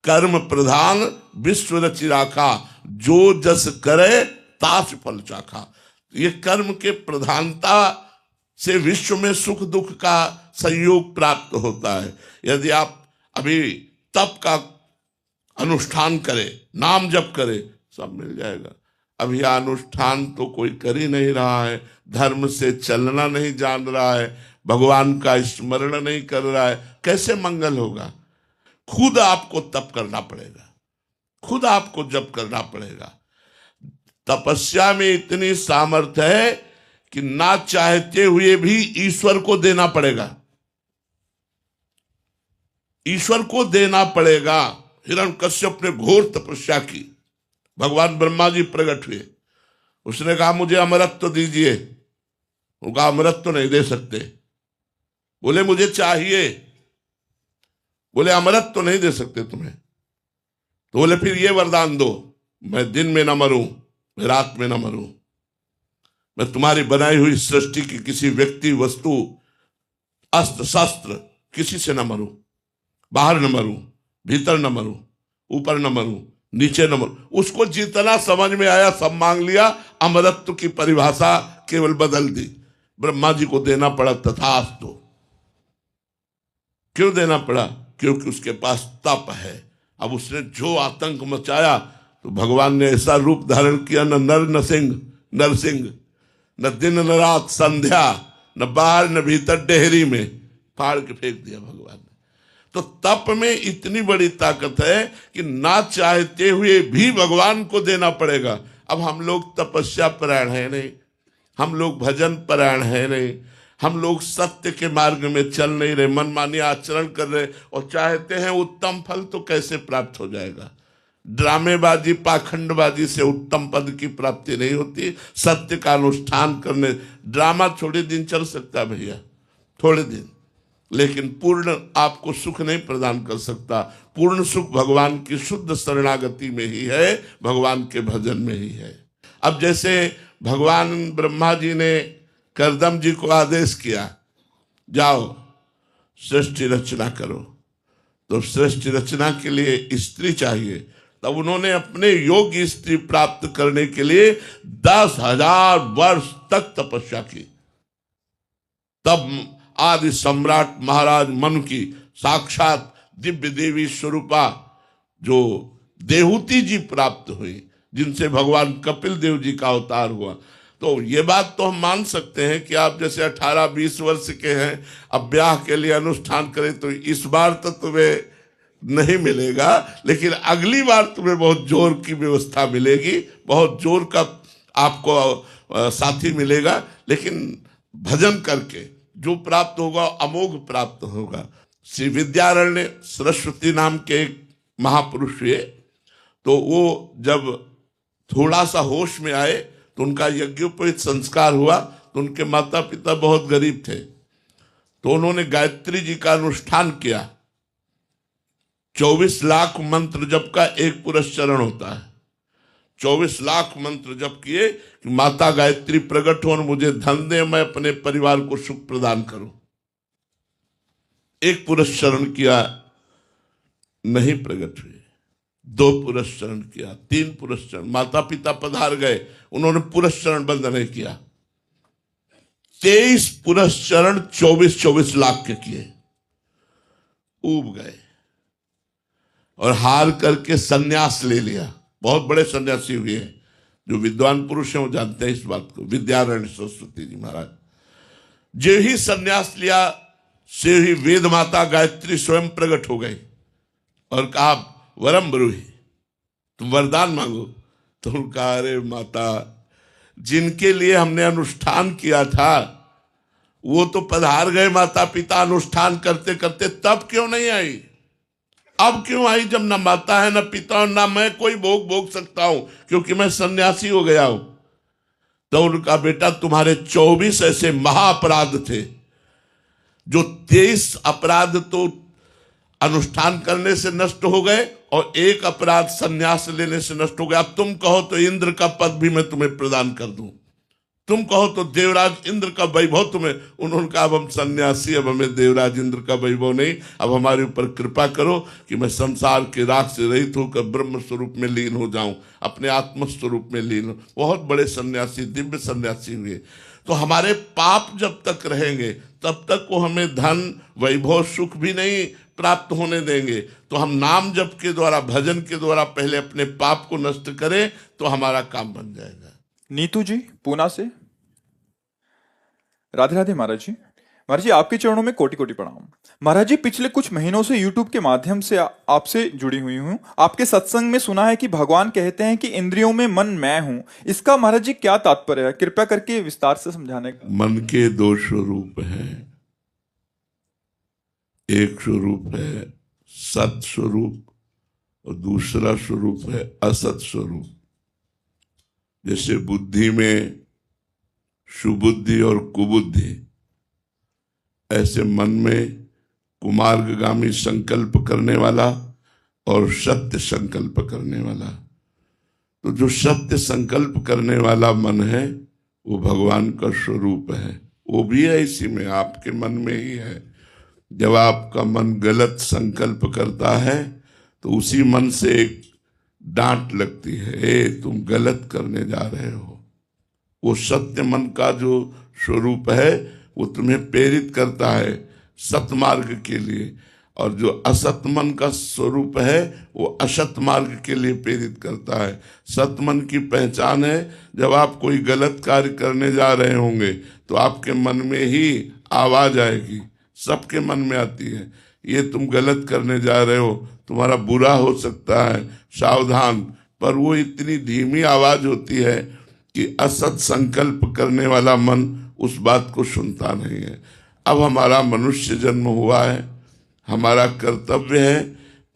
कर्म प्रधान विश्व रचि राखा, जो जस करे तास फल चाखा। ये कर्म के प्रधानता से विश्व में सुख दुख का संयोग प्राप्त होता है। यदि आप अभी तप का अनुष्ठान करें, नाम जप करें, सब मिल जाएगा। अब यह अनुष्ठान तो कोई कर ही नहीं रहा है, धर्म से चलना नहीं जान रहा है, भगवान का स्मरण नहीं कर रहा है, कैसे मंगल होगा? खुद आपको तप करना पड़ेगा, खुद आपको जप करना पड़ेगा। तपस्या में इतनी सामर्थ्य है कि ना चाहते हुए भी ईश्वर को देना पड़ेगा, ईश्वर को देना पड़ेगा। हिरण्यकश्यप ने घोर तपस्या की, भगवान ब्रह्मा जी प्रकट हुए, उसने कहा मुझे अमरत्व दीजिए, उनका अमरत्व नहीं दे सकते। बोले मुझे चाहिए, बोले अमरत्व नहीं दे सकते तुम्हें। तो बोले फिर ये वरदान दो, मैं दिन में न मरूं, मैं रात में न मरूं, मैं तुम्हारी बनाई हुई सृष्टि की किसी व्यक्ति वस्तु अस्त्र शस्त्र किसी से न मरूं, बाहर न मरूं, भीतर न मरूं, ऊपर न मरूं, नीचे न मरूं। उसको जितना समझ में आया सब मांग लिया, अमरत्व की परिभाषा केवल बदल दी, ब्रह्मा जी को देना पड़ा तथास्तु। क्यों देना पड़ा? क्योंकि उसके पास तप है। अब उसने जो आतंक मचाया तो भगवान ने ऐसा रूप धारण किया, न नर न सिंह, नरसिंह, न दिन न रात, संध्या, न बाहर न भीतर, डेहरी में फाड़ के फेंक दिया भगवान ने। तो तप में इतनी बड़ी ताकत है कि ना चाहते हुए भी भगवान को देना पड़ेगा। अब हम लोग तपस्या परायण है नहीं, हम लोग भजन परायण है नहीं, हम लोग सत्य के मार्ग में चल नहीं रहे, मनमानी आचरण कर रहे और चाहते हैं उत्तम फल, तो कैसे प्राप्त हो जाएगा? ड्रामेबाजी पाखंडबाजी से उत्तम पद की प्राप्ति नहीं होती। सत्य का अनुष्ठान करने, ड्रामा थोड़े दिन चल सकता है भैया, थोड़े दिन, लेकिन पूर्ण आपको सुख नहीं प्रदान कर सकता। पूर्ण सुख भगवान की शुद्ध शरणागति में ही है, भगवान के भजन में ही है। अब जैसे भगवान ब्रह्मा जी ने करदम जी को आदेश किया, जाओ सृष्टि रचना करो, तो सृष्टि रचना के लिए स्त्री चाहिए। तब उन्होंने अपने योग्य स्त्री प्राप्त करने के लिए 10,000 वर्ष तक तपस्या की। तब आदि सम्राट महाराज मनु की साक्षात दिव्य देवी स्वरूपा जो देहूति जी प्राप्त हुई, जिनसे भगवान कपिल देव जी का अवतार हुआ। तो ये बात तो हम मान सकते हैं कि आप जैसे 18-20 वर्ष के हैं, अब ब्याह के लिए अनुष्ठान करें तो इस बार तो तुम्हें नहीं मिलेगा, लेकिन अगली बार तुम्हें बहुत जोर की व्यवस्था मिलेगी, बहुत जोर का आपको साथी मिलेगा। लेकिन भजन करके जो प्राप्त होगा अमोघ प्राप्त होगा। श्री विद्यारण्य सरस्वती नाम के एक महापुरुष हुए, तो वो जब थोड़ा सा होश में आए तो उनका यज्ञोपवीत संस्कार हुआ। तो उनके माता पिता बहुत गरीब थे, तो उन्होंने गायत्री जी का अनुष्ठान किया। 24 लाख मंत्र जप का एक पुरस्चरण होता है। 24 लाख मंत्र जप किए कि माता गायत्री प्रकट हो और मुझे धन दे, मैं अपने परिवार को सुख प्रदान करूं। एक पुरस्चरण किया, नहीं प्रकट हुए। 2 पुरस्चरण किया, 3 पुरस्चरण, माता पिता पधार गए, उन्होंने पुरस्चरण बंद नहीं किया। 23 पुरस्चरण 24-24 लाख के किए, ऊब गए और हार करके सन्यास ले लिया। बहुत बड़े सन्यासी हुए हैं, जो विद्वान पुरुष हैं वो जानते हैं इस बात को। विद्यारण्य सरस्वती जी महाराज जो ही सन्यास लिया से ही वेद माता गायत्री स्वयं प्रकट हो गई और कहा वरम ब्रूहि, तुम वरदान मांगो। तो उनका, अरे माता, जिनके लिए हमने अनुष्ठान किया था वो तो पधार गए माता पिता अनुष्ठान करते करते, तब क्यों नहीं आई? अब क्यों आई जब न माता है न पिता और न मैं कोई भोग भोग सकता हूं, क्योंकि मैं सन्यासी हो गया हूं। तो उनका, बेटा तुम्हारे 24 ऐसे महाअपराध थे, जो 23 अपराध तो अनुष्ठान करने से नष्ट हो गए और एक अपराध सन्यास लेने से नष्ट हो गया। अब तुम कहो तो इंद्र का पद भी मैं तुम्हें प्रदान कर दूं। तुम कहो तो देवराज इंद्र का वैभव तुम्हें। उन्होंने कहा अब हम सन्यासी, अब हमें देवराज इंद्र का वैभव नहीं, अब हमारे ऊपर कृपा करो कि मैं संसार के राग से रहित होकर ब्रह्म स्वरूप में लीन हो जाऊं, अपने आत्म स्वरूप में लीन हो। बहुत बड़े सन्यासी, दिव्य सन्यासी हुए। तो हमारे पाप जब तक रहेंगे तब तक वो हमें धन वैभव सुख भी नहीं प्राप्त होने देंगे। तो हम नाम जप के द्वारा, भजन के द्वारा पहले अपने पाप को नष्ट करें तो हमारा काम बन जाएगा। नीतू जी पूना से। राधे राधे महाराज जी। महाराज जी आपके चरणों में कोटि कोटि प्रणाम। महाराज जी पिछले कुछ महीनों से यूट्यूब के माध्यम से आपसे जुड़ी हुई हूँ। आपके सत्संग में सुना है कि भगवान कहते हैं कि इंद्रियों में मन मैं हूँ। इसका महाराज जी क्या तात्पर्य है, कृपया करके विस्तार से समझाने का। मन के दो स्वरूप हैं। एक स्वरूप है सत स्वरूप और दूसरा स्वरूप है असत स्वरूप। जैसे बुद्धि में सुबुद्धि और कुबुद्धि, ऐसे मन में कुमार्गगामी संकल्प करने वाला और सत्य संकल्प करने वाला। तो जो सत्य संकल्प करने वाला मन है वो भगवान का स्वरूप है। वो भी है इसी में, आपके मन में ही है। जब आपका मन गलत संकल्प करता है तो उसी मन से एक डांट लगती है, ए तुम गलत करने जा रहे हो। वो सत्य मन का जो स्वरूप है वो तुम्हें प्रेरित करता है सतमार्ग के लिए, और जो असत मन का स्वरूप है वो असत मार्ग के लिए प्रेरित करता है। सत मन की पहचान है, जब आप कोई गलत कार्य करने जा रहे होंगे तो आपके मन में ही आवाज आएगी, सबके मन में आती है, ये तुम गलत करने जा रहे हो, तुम्हारा बुरा हो सकता है, सावधान। पर वो इतनी धीमी आवाज होती है कि असत संकल्प करने वाला मन उस बात को सुनता नहीं है। अब हमारा मनुष्य जन्म हुआ है, हमारा कर्तव्य है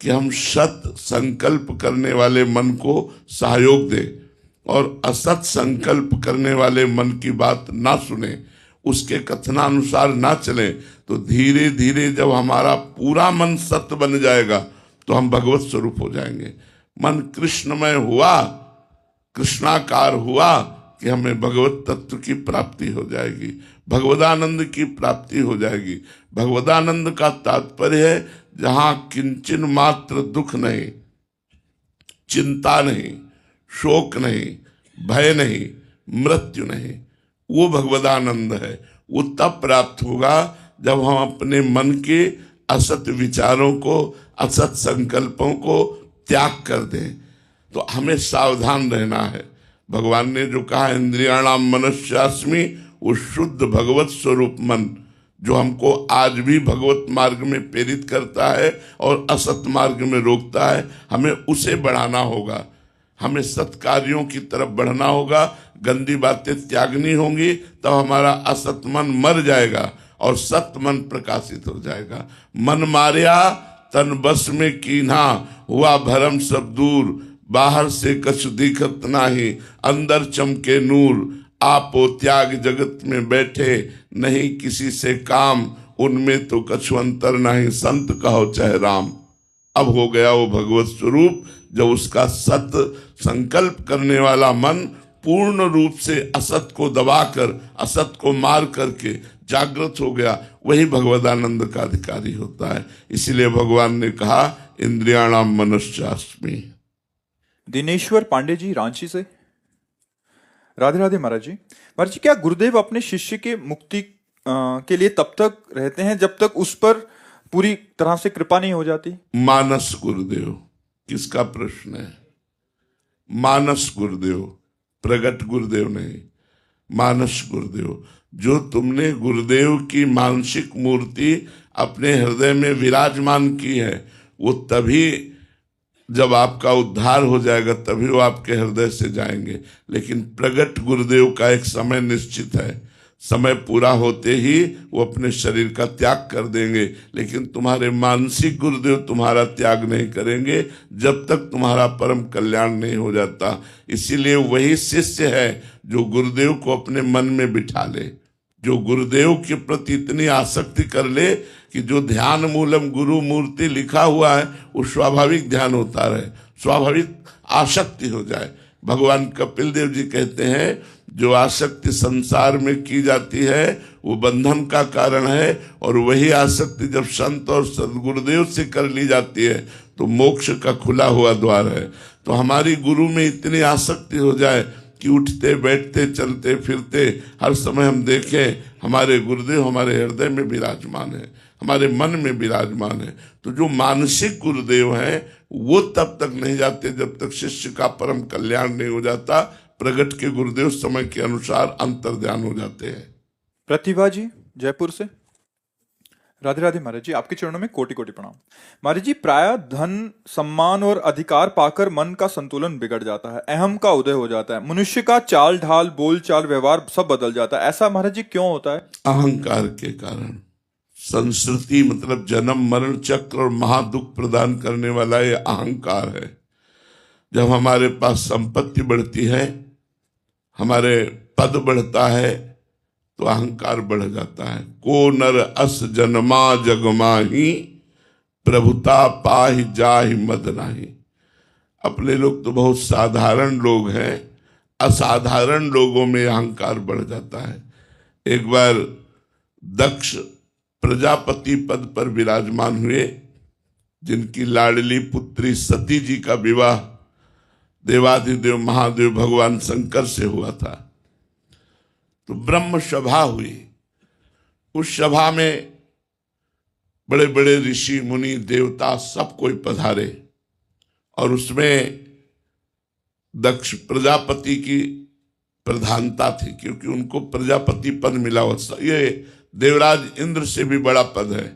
कि हम सत संकल्प करने वाले मन को सहयोग दें और असत संकल्प करने वाले मन की बात ना सुने, उसके कथनानुसार ना चलें। तो धीरे धीरे जब हमारा पूरा मन सत्य बन जाएगा तो हम भगवत स्वरूप हो जाएंगे। मन कृष्णमय हुआ, कृष्णाकार हुआ कि हमें भगवत तत्व की प्राप्ति हो जाएगी, भगवदानंद की प्राप्ति हो जाएगी। भगवदानंद का तात्पर्य है जहां किंचन मात्र दुख नहीं, चिंता नहीं, शोक नहीं, भय नहीं, मृत्यु नहीं, वो भगवदानंद है। वो तब प्राप्त होगा जब हम अपने मन के असत विचारों को, असत संकल्पों को त्याग कर दें। तो हमें सावधान रहना है। भगवान ने जो कहा इंद्रियाणाम मनस्यास्मि, वो शुद्ध भगवत स्वरूप मन जो हमको आज भी भगवत मार्ग में प्रेरित करता है और असत मार्ग में रोकता है, हमें उसे बढ़ाना होगा। हमें सत्कार्यों की तरफ बढ़ना होगा, गंदी बातें त्यागनी होंगी, तब हमारा असत मन मर जाएगा और सत मन प्रकाशित हो जाएगा। मन मारिया तन बस में कीन्हा, हुआ भरम सब दूर, बाहर से कछ दिखत नाही, अंदर चमके नूर, आपो त्याग जगत में बैठे, नहीं किसी से काम, उनमें तो कछु अंतर नहीं, संत कहो चाहे राम। अब हो गया वो भगवत स्वरूप, जब उसका सत संकल्प करने वाला मन पूर्ण रूप से असत को दबाकर, असत को मार करके जागृत हो गया, वही भगवदानंद का अधिकारी होता है। इसीलिए भगवान ने कहा इंद्रियाणाम मनस्यास्मि। दिनेश्वर पांडे जी रांची से। राधे राधे महाराज जी। महाराज जी क्या गुरुदेव अपने शिष्य के मुक्ति के लिए तब तक रहते हैं जब तक उस पर पूरी तरह से कृपा नहीं हो जाती? मानस गुरुदेव, किसका प्रश्न है? मानस गुरुदेव, प्रगट गुरुदेव नहीं, मानस गुरुदेव। जो तुमने गुरुदेव की मानसिक मूर्ति अपने हृदय में विराजमान की है, वो तभी जब आपका उद्धार हो जाएगा तभी वो आपके हृदय से जाएंगे। लेकिन प्रगट गुरुदेव का एक समय निश्चित है, समय पूरा होते ही वो अपने शरीर का त्याग कर देंगे। लेकिन तुम्हारे मानसिक गुरुदेव तुम्हारा त्याग नहीं करेंगे जब तक तुम्हारा परम कल्याण नहीं हो जाता। इसीलिए वही शिष्य है जो गुरुदेव को अपने मन में बिठा ले, जो गुरुदेव के प्रति इतनी आसक्ति कर ले कि जो ध्यान मूलम गुरु मूर्ति लिखा हुआ है वो स्वाभाविक ध्यान होता रहे, स्वाभाविक आसक्ति हो जाए। भगवान कपिल देव जी कहते हैं जो आसक्ति संसार में की जाती है वो बंधन का कारण है, और वही आसक्ति जब संत और सदगुरुदेव से कर ली जाती है तो मोक्ष का खुला हुआ द्वार है। तो हमारी गुरु में इतनी आसक्ति हो जाए कि उठते बैठते चलते फिरते हर समय हम देखें हमारे गुरुदेव हमारे हृदय में विराजमान है, हमारे मन में विराजमान है। तो जो मानसिक गुरुदेव हैं वो तब तक नहीं जाते जब तक शिष्य का परम कल्याण नहीं हो जाता। प्रगट के गुरुदेव समय के अनुसार अंतर्ध्यान हो जाते हैं। प्रतिभा जी जयपुर से। राधे राधे महाराज जी, आपके चरणों में कोटि कोटि प्रणाम। महाराज जी, प्राय धन सम्मान और अधिकार पाकर मन का संतुलन बिगड़ जाता है, अहम का उदय हो जाता है, मनुष्य का चाल ढाल बोल चाल व्यवहार सब बदल जाता है। ऐसा महाराज जी क्यों होता है? अहंकार के कारण। संस्कृति मतलब जन्म मरण चक्र और महादुख प्रदान करने वाला ये अहंकार है। जब हमारे पास संपत्ति बढ़ती है, हमारे पद बढ़ता है, तो अहंकार बढ़ जाता है। को नर अस जन्मा जगमाही प्रभुता पाहि जाहि मद नाही। अपने लोग तो बहुत साधारण लोग हैं, असाधारण लोगों में अहंकार बढ़ जाता है। एक बार दक्ष प्रजापति पद पर विराजमान हुए, जिनकी लाडली पुत्री सती जी का विवाह देवाधिदेव महादेव भगवान शंकर से हुआ था। तो ब्रह्म सभा हुई। उस सभा में बड़े बड़े ऋषि मुनि देवता सब कोई पधारे, और उसमें दक्ष प्रजापति की प्रधानता थी, क्योंकि उनको प्रजापति पद मिला हुआ। ये देवराज इंद्र से भी बड़ा पद है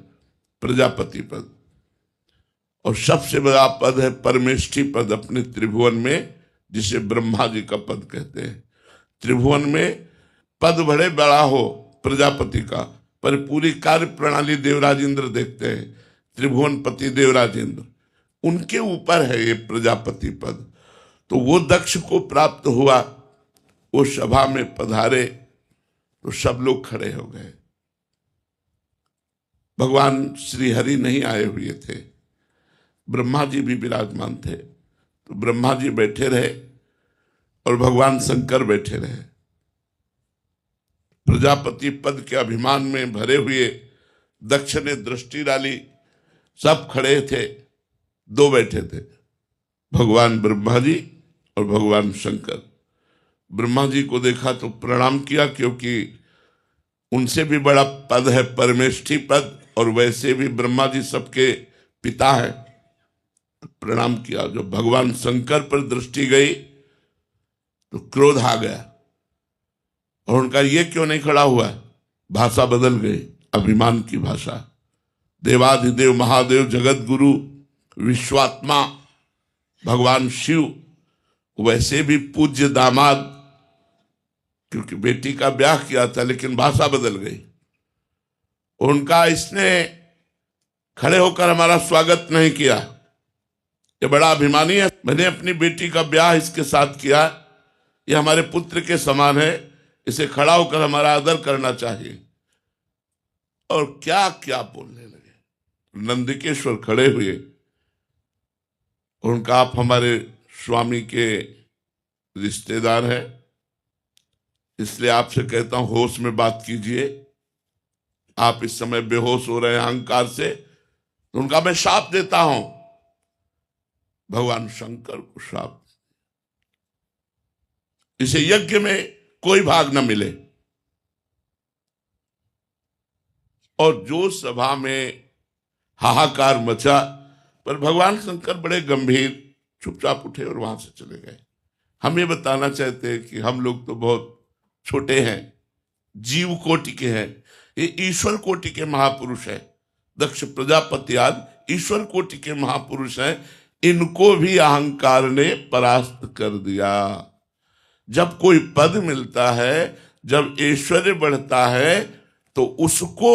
प्रजापति पद, और सबसे बड़ा पद है परमेष्ठी पद अपने त्रिभुवन में, जिसे ब्रह्मा जी का पद कहते हैं। त्रिभुवन में पद बड़े बड़ा हो प्रजापति का, पर पूरी कार्य प्रणाली देवराज इंद्र देखते हैं। त्रिभुवनपति देवराज इंद्र, उनके ऊपर है ये प्रजापति पद। तो वो दक्ष को प्राप्त हुआ। वो सभा में पधारे तो सब लोग खड़े हो गए। भगवान श्री हरि नहीं आए हुए थे, ब्रह्मा जी भी विराजमान थे। तो ब्रह्मा जी बैठे रहे और भगवान शंकर बैठे रहे। प्रजापति पद के अभिमान में भरे हुए दक्ष ने दृष्टि डाली, सब खड़े थे, दो बैठे थे, भगवान ब्रह्मा जी और भगवान शंकर। ब्रह्मा जी को देखा तो प्रणाम किया, क्योंकि उनसे भी बड़ा पद है परमेष्ठी पद, और वैसे भी ब्रह्मा जी सबके पिता हैं। प्रणाम किया। जब भगवान शंकर पर दृष्टि गई तो क्रोध आ गया, और उनका ये क्यों नहीं खड़ा हुआ? भाषा बदल गई, अभिमान की भाषा। देवाधिदेव महादेव जगत गुरु विश्वात्मा भगवान शिव, वैसे भी पूज्य दामाद, क्योंकि बेटी का ब्याह किया था, लेकिन भाषा बदल गई। उनका इसने खड़े होकर हमारा स्वागत नहीं किया, ये बड़ा अभिमानी है, मैंने अपनी बेटी का ब्याह इसके साथ किया, ये हमारे पुत्र के समान है, इसे खड़ा होकर हमारा आदर करना चाहिए। और क्या क्या बोलने लगे। नंदिकेश्वर खड़े हुए, उनका आप हमारे स्वामी के रिश्तेदार हैं, इसलिए आपसे कहता हूं होश में बात कीजिए। आप इस समय बेहोश हो रहे हैं अहंकार से, तो उनका मैं शाप देता हूं। भगवान शंकर को शाप, इसे यज्ञ में कोई भाग न मिले। और जो सभा में हाहाकार मचा, पर भगवान शंकर बड़े गंभीर चुपचाप उठे और वहां से चले गए। हम ये बताना चाहते हैं कि हम लोग तो बहुत छोटे हैं, जीव कोटि के हैं, ये ईश्वर कोटि के महापुरुष हैं। दक्ष प्रजापति आदि ईश्वर कोटि के महापुरुष हैं, इनको भी अहंकार ने परास्त कर दिया। जब कोई पद मिलता है, जब ऐश्वर्य बढ़ता है, तो उसको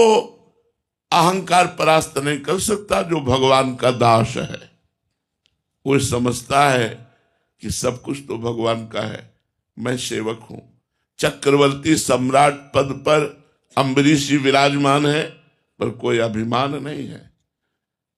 अहंकार परास्त नहीं कर सकता। जो भगवान का दास है वो समझता है कि सब कुछ तो भगवान का है, मैं सेवक हूं। चक्रवर्ती सम्राट पद पर अम्बरीश जी विराजमान है, पर कोई अभिमान नहीं है।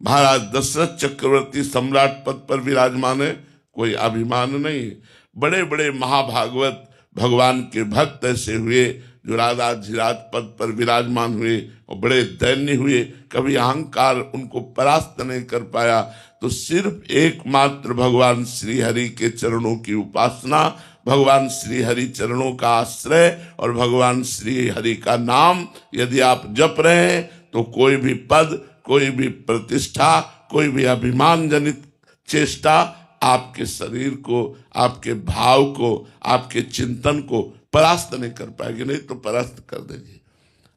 महाराज दशरथ चक्रवर्ती सम्राट पद पर विराजमान है, कोई अभिमान नहीं है। बड़े बड़े महाभागवत भगवान के भक्त ऐसे हुए जो राजाधिराज पद पर विराजमान हुए और बड़े दैन्य हुए, कभी अहंकार उनको परास्त नहीं कर पाया। तो सिर्फ एकमात्र भगवान श्री हरि के चरणों की उपासना, भगवान श्री हरि चरणों का आश्रय और भगवान श्री हरि का नाम यदि आप जप रहे हैं तो कोई भी पद, कोई भी प्रतिष्ठा, कोई भी अभिमान जनित चेष्टा आपके शरीर को, आपके भाव को, आपके चिंतन को परास्त नहीं कर पाएगी, नहीं तो परास्त कर देगी।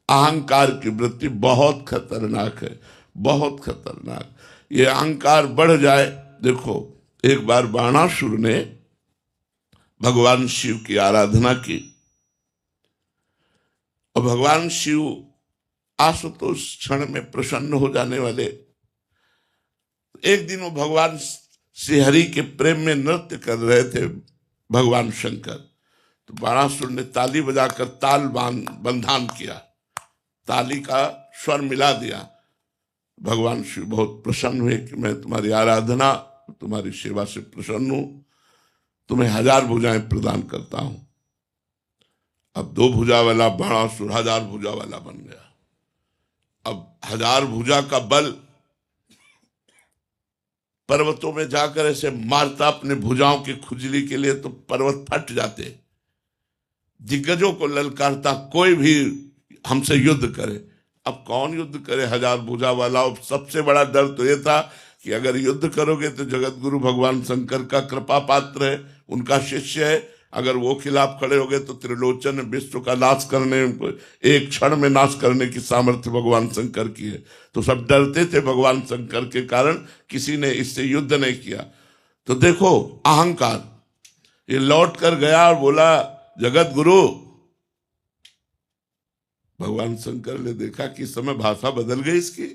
अहंकार की वृत्ति बहुत खतरनाक है, बहुत खतरनाक। ये अहंकार बढ़ जाए, देखो एक बार बाणासुर ने भगवान शिव की आराधना की और भगवान शिव आशुतोष क्षण में प्रसन्न हो जाने वाले। एक दिन वो भगवान श्री हरि के प्रेम में नृत्य कर रहे थे भगवान शंकर, तो बाणासुर ने ताली बजाकर ताल बंधान किया, ताली का स्वर मिला दिया। भगवान शिव बहुत प्रसन्न हुए कि मैं तुम्हारी आराधना, तुम्हारी सेवा से प्रसन्न हूं, तुम्हें 1000 भुजाएं प्रदान करता हूं। अब 2 भुजा वाला बाणासुर 1000 भुजा वाला बन गया। अब 1000 भुजा का बल, पर्वतों में जाकर ऐसे मारता अपने भुजाओं की खुजली के लिए तो पर्वत फट जाते। दिग्गजों को ललकारता, कोई भी हमसे युद्ध करे। अब कौन युद्ध करे 1000 भुजा वाला। और सबसे बड़ा डर तो ये था कि अगर युद्ध करोगे तो जगत गुरु भगवान शंकर का कृपा पात्र है, उनका शिष्य है, अगर वो खिलाफ खड़े हो गए तो त्रिलोचन विश्व का नाश करने, एक क्षण में नाश करने की सामर्थ्य भगवान शंकर की है। तो सब डरते थे भगवान शंकर के कारण, किसी ने इससे युद्ध नहीं किया। तो देखो अहंकार, ये लौट कर गया और बोला जगत गुरु। भगवान शंकर ने देखा कि इस समय भाषा बदल गई इसकी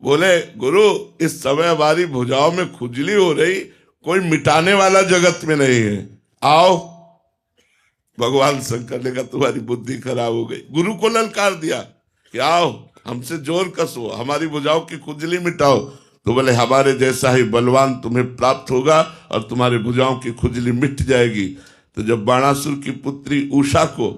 बोले गुरु, इस समय हमारी भुजाओं में खुजली हो रही, कोई मिटाने वाला जगत में नहीं है, आओ। भगवान शंकर ने कहा तुम्हारी बुद्धि खराब हो गई। गुरु को ललकार दिया कि आओ हमसे जोर कसो, हमारी भुजाओं की खुजली मिटाओ। तो बोले हमारे जैसा ही बलवान तुम्हें प्राप्त होगा और तुम्हारी भुजाओं की खुजली मिट जाएगी। तो जब बाणासुर की पुत्री उषा को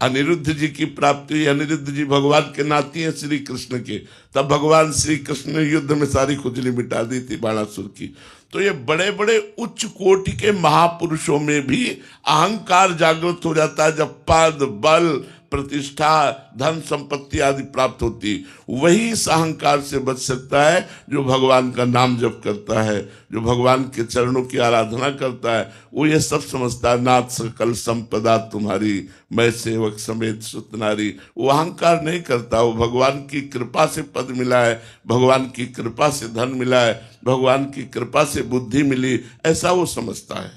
अनिरुद्ध जी की प्राप्ति हुई, अनिरुद्ध जी भगवान के नाती हैं श्री कृष्ण के, तब भगवान श्री कृष्ण ने युद्ध में सारी खुजली मिटा दी थी बाणासुर की। तो ये बड़े बड़े उच्च कोटि के महापुरुषों में भी अहंकार जागृत हो जाता है जब पद, बल, प्रतिष्ठा, धन संपत्ति आदि प्राप्त होती। वही इस अहंकार से बच सकता है जो भगवान का नाम जप करता है, जो भगवान के चरणों की आराधना करता है। वो ये सब समझता है, नाथ सकल संपदा तुम्हारी, मैं सेवक समेत सुतनारी। वो अहंकार नहीं करता, वो भगवान की कृपा से पद मिला है, भगवान की कृपा से धन मिला है, भगवान की कृपा से बुद्धि मिली, ऐसा वो समझता है।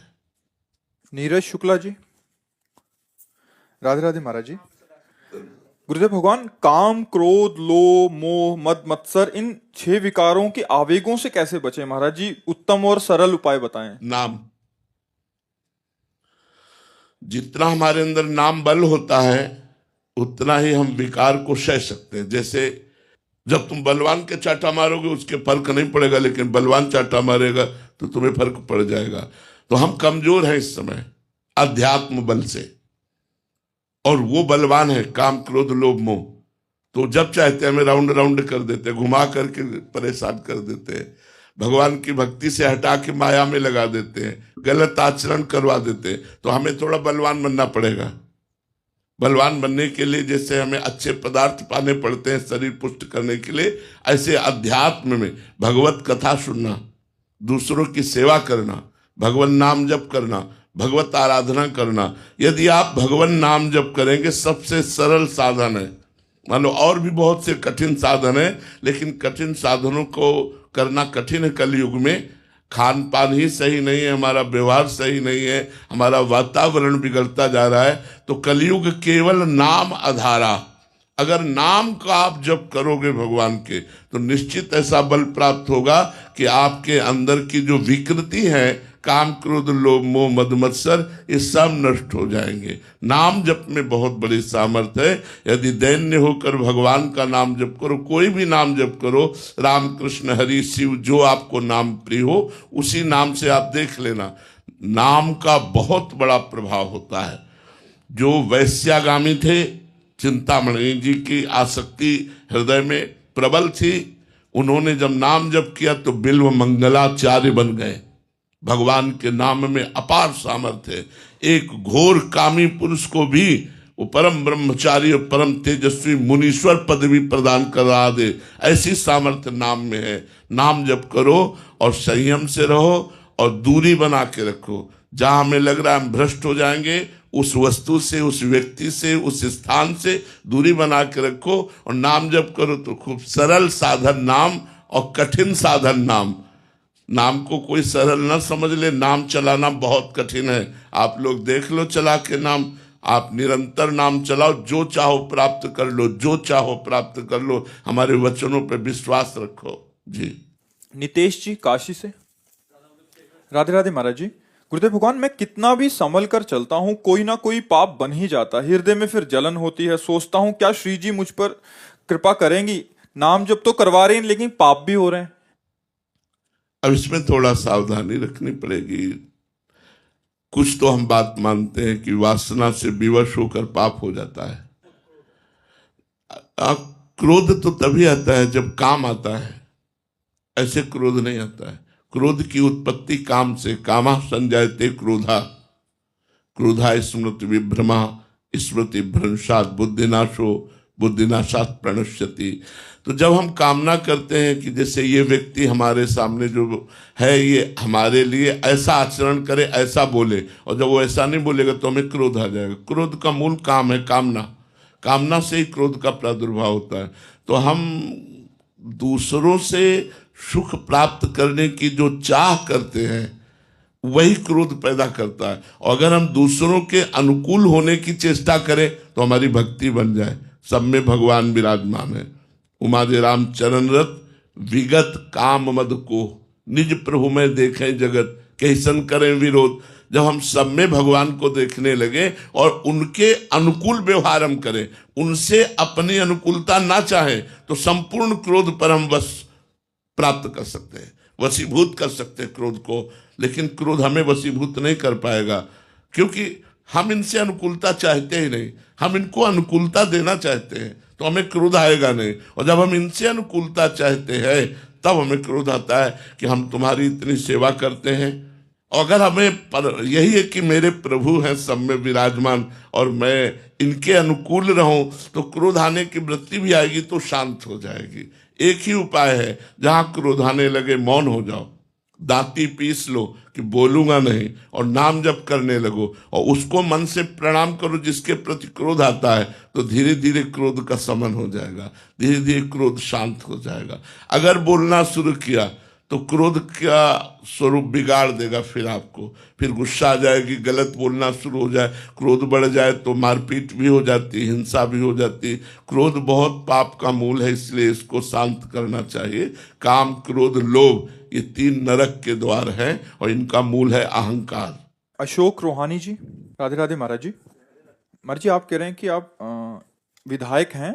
नीरज शुक्ला जी, राधे राधे महाराज जी। गुरुदेव भगवान काम, क्रोध, लोभ, मोह, मद, मत्सर, इन 6 विकारों के आवेगों से कैसे बचें महाराज जी? उत्तम और सरल उपाय बताएं। नाम, जितना हमारे अंदर नाम बल होता है उतना ही हम विकार को सह सकते हैं। जैसे जब तुम बलवान के चाटा मारोगे उसके फर्क नहीं पड़ेगा, लेकिन बलवान चाटा मारेगा तो तुम्हें फर्क पड़ जाएगा। तो हम कमजोर हैं इस समय अध्यात्म बल से, और वो बलवान है काम, क्रोध, लोभ, मोह। तो जब चाहते हैं हमें राउंड राउंड कर देते हैं, घुमा करके परेशान कर देते हैं, भगवान की भक्ति से हटा के माया में लगा देते हैं, गलत आचरण करवा देते हैं। तो हमें थोड़ा बलवान बनना पड़ेगा। बलवान बनने के लिए जैसे हमें अच्छे पदार्थ पाने पड़ते हैं शरीर पुष्ट करने के लिए, ऐसे अध्यात्म में भगवत कथा सुनना, दूसरों की सेवा करना, भगवान नाम जप करना, भगवत आराधना करना। यदि आप भगवान नाम जप करेंगे, सबसे सरल साधन है। मान लो और भी बहुत से कठिन साधन है, लेकिन कठिन साधनों को करना कठिन है कलयुग में। खान पान ही सही नहीं है, हमारा व्यवहार सही नहीं है, हमारा वातावरण बिगड़ता जा रहा है। तो कलयुग केवल नाम आधारा। अगर नाम का आप जप करोगे भगवान के, तो निश्चित ऐसा बल प्राप्त होगा कि आपके अंदर की जो विकृति है, काम, क्रोध, लोभ, मोह, मद, मत्सर, ये सब नष्ट हो जाएंगे। नाम जप में बहुत बड़ी सामर्थ्य है। यदि दैन्य होकर भगवान का नाम जप करो, कोई भी नाम जप करो, राम, कृष्ण, हरि, शिव, जो आपको नाम प्रिय हो, उसी नाम से आप देख लेना। नाम का बहुत बड़ा प्रभाव होता है। जो वैश्यागामी थे, चिंतामणि जी की आसक्ति हृदय में प्रबल थी, उन्होंने जब नाम जप किया तो बिल्व मंगलाचार्य बन गए। भगवान के नाम में अपार सामर्थ्य है। एक घोर कामी पुरुष को भी वो परम ब्रह्मचारी और परम तेजस्वी मुनीश्वर पदवी प्रदान करा दे, ऐसी सामर्थ्य नाम में है। नाम जप करो और संयम से रहो और दूरी बना के रखो। जहां हमें लग रहा है हम भ्रष्ट हो जाएंगे, उस वस्तु से, उस व्यक्ति से, उस स्थान से दूरी बना के रखो और नाम जप करो। तो खूब सरल साधन नाम और कठिन साधन नाम। नाम को कोई सरल ना समझ ले, नाम चलाना बहुत कठिन है। आप लोग देख लो चला के नाम, आप निरंतर नाम चलाओ, जो चाहो प्राप्त कर लो, जो चाहो प्राप्त कर लो। हमारे वचनों पर विश्वास रखो जी। नितेश जी काशी से। राधे राधे महाराज जी। गुरुदेव भगवान, मैं कितना भी संभल कर चलता हूँ, कोई ना कोई पाप बन ही जाता है। हृदय में फिर जलन होती है। सोचता हूँ क्या श्री जी मुझ पर कृपा करेंगी। नाम जब तो करवा रहे हैं लेकिन पाप भी हो रहे हैं। अब इसमें थोड़ा सावधानी रखनी पड़ेगी। कुछ तो हम बात मानते हैं कि वासना से विवश होकर पाप हो जाता है। क्रोध तो तभी आता है जब काम आता है, ऐसे क्रोध नहीं आता है। क्रोध की उत्पत्ति काम से, कामा संजायते क्रोधा, क्रोधा स्मृति विभ्रमा, स्मृति भ्रंशात बुद्धिनाशो, बुद्धिनाशात प्रणश्यति। तो जब हम कामना करते हैं कि जैसे ये व्यक्ति हमारे सामने जो है ये हमारे लिए ऐसा आचरण करे, ऐसा बोले, और जब वो ऐसा नहीं बोलेगा तो हमें क्रोध आ जाएगा। क्रोध का मूल काम है कामना, कामना से ही क्रोध का प्रादुर्भाव होता है। तो हम दूसरों से सुख प्राप्त करने की जो चाह करते हैं वही क्रोध पैदा करता है। और अगर हम दूसरों के अनुकूल होने की चेष्टा करें तो हमारी भक्ति बन जाए। सब में भगवान विराजमान है। उमादे राम चरण रत विगत काम मद को, निज प्रभु में देखें जगत कैसन करें विरोध। जब हम सब में भगवान को देखने लगे और उनके अनुकूल व्यवहार हम करें, उनसे अपनी अनुकूलता ना चाहें, तो संपूर्ण क्रोध पर हम बस प्राप्त कर सकते हैं, वशीभूत कर सकते हैं क्रोध को। लेकिन क्रोध हमें वशीभूत नहीं कर पाएगा, क्योंकि हम इनसे अनुकूलता चाहते ही नहीं। हम इनको अनुकूलता देना चाहते हैं तो हमें क्रोध आएगा नहीं। और जब हम इनसे अनुकूलता चाहते हैं तब हमें क्रोध आता है कि हम तुम्हारी इतनी सेवा करते हैं। अगर हमें यही है कि मेरे प्रभु हैं सब में विराजमान और मैं इनके अनुकूल रहूं, तो क्रोध आने की वृत्ति भी आएगी तो शांत हो जाएगी। एक ही उपाय है, जहां क्रोध आने लगे मौन हो जाओ, दांती पीस लो कि बोलूंगा नहीं, और नाम जप करने लगो और उसको मन से प्रणाम करो जिसके प्रति क्रोध आता है। तो धीरे धीरे क्रोध का शमन हो जाएगा, धीरे धीरे क्रोध शांत हो जाएगा। अगर बोलना शुरू किया तो क्रोध का स्वरूप बिगाड़ देगा, फिर गुस्सा आ जाएगी, गलत बोलना शुरू हो जाए, क्रोध बढ़ जाए तो मारपीट भी हो जाती, हिंसा भी हो जाती। क्रोध बहुत पाप का मूल है, इसलिए इसको शांत करना चाहिए। काम, क्रोध, लोभ, ये 3 नरक के द्वार हैं और इनका मूल है अहंकार। अशोक रोहानी जी। राधे राधे महाराज जी। महाराज जी, आप कह रहे हैं कि आप विधायक हैं,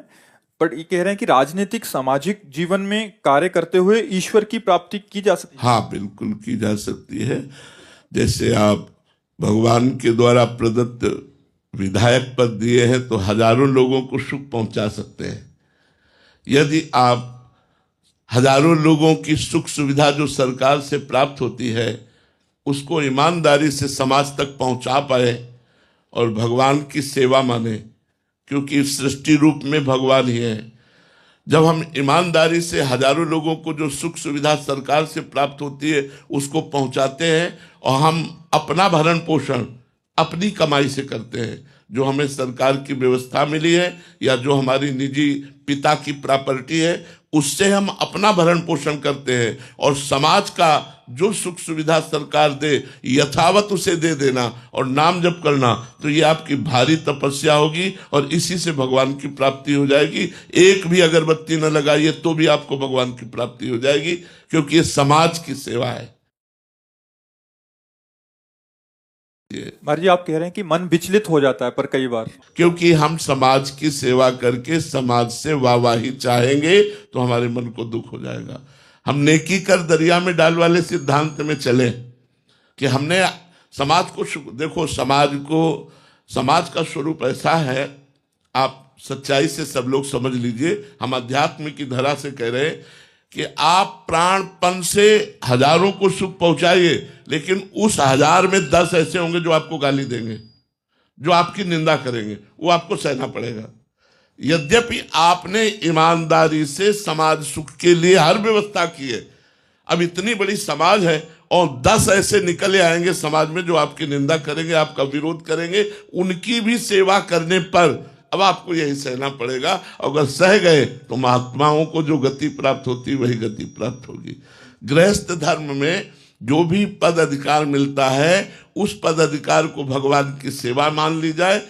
बट ये कह रहे हैं कि राजनीतिक सामाजिक जीवन में कार्य करते हुए ईश्वर की प्राप्ति की जा सकती है। हाँ, बिल्कुल की जा सकती है। जैसे आप भगवान के द्वारा प्रदत्त विधायक पद दिए हैं तो हजारों लोगों को सुख पहुंचा सकते हैं। यदि आप हजारों लोगों की सुख सुविधा जो सरकार से प्राप्त होती है उसको ईमानदारी से समाज तक पहुंचा पाए और भगवान की सेवा माने, क्योंकि सृष्टि रूप में भगवान ही है। जब हम ईमानदारी से हजारों लोगों को जो सुख सुविधा सरकार से प्राप्त होती है उसको पहुंचाते हैं और हम अपना भरण पोषण अपनी कमाई से करते हैं, जो हमें सरकार की व्यवस्था मिली है या जो हमारी निजी पिता की प्रॉपर्टी है, उससे हम अपना भरण पोषण करते हैं। और समाज का जो सुख सुविधा सरकार दे यथावत उसे दे देना और नाम जप करना, तो ये आपकी भारी तपस्या होगी और इसी से भगवान की प्राप्ति हो जाएगी। एक भी अगरबत्ती न लगाइए तो भी आपको भगवान की प्राप्ति हो जाएगी, क्योंकि ये समाज की सेवा है। महाराज जी, आप कह रहे हैं कि मन विचलित हो जाता है पर कई बार, क्योंकि हम समाज की सेवा करके समाज से वाहवाही चाहेंगे तो हमारे मन को दुख हो जाएगा। हम नेकी कर दरिया में डाल वाले सिद्धांत में चले कि हमने समाज को देखो, समाज का स्वरूप ऐसा है, आप सच्चाई से सब लोग समझ लीजिए। हम अध्यात्म की धरा से कह रहे हैं कि आप प्राणपण से हजारों को सुख पहुंचाइए, लेकिन उस 1000 में 10 ऐसे होंगे जो आपको गाली देंगे, जो आपकी निंदा करेंगे, वो आपको सहना पड़ेगा। यद्यपि आपने ईमानदारी से समाज सुख के लिए हर व्यवस्था की है, अब इतनी बड़ी समाज है और 10 ऐसे निकले आएंगे समाज में जो आपकी निंदा करेंगे, आपका विरोध करेंगे, उनकी भी सेवा करने पर अब आपको यही सहना पड़ेगा। अगर सह गए तो महात्माओं को जो गति प्राप्त होती वही गति प्राप्त होगी। गृहस्थ धर्म में जो भी पद अधिकार मिलता है, उस पद अधिकार को भगवान की सेवा मान ली जाए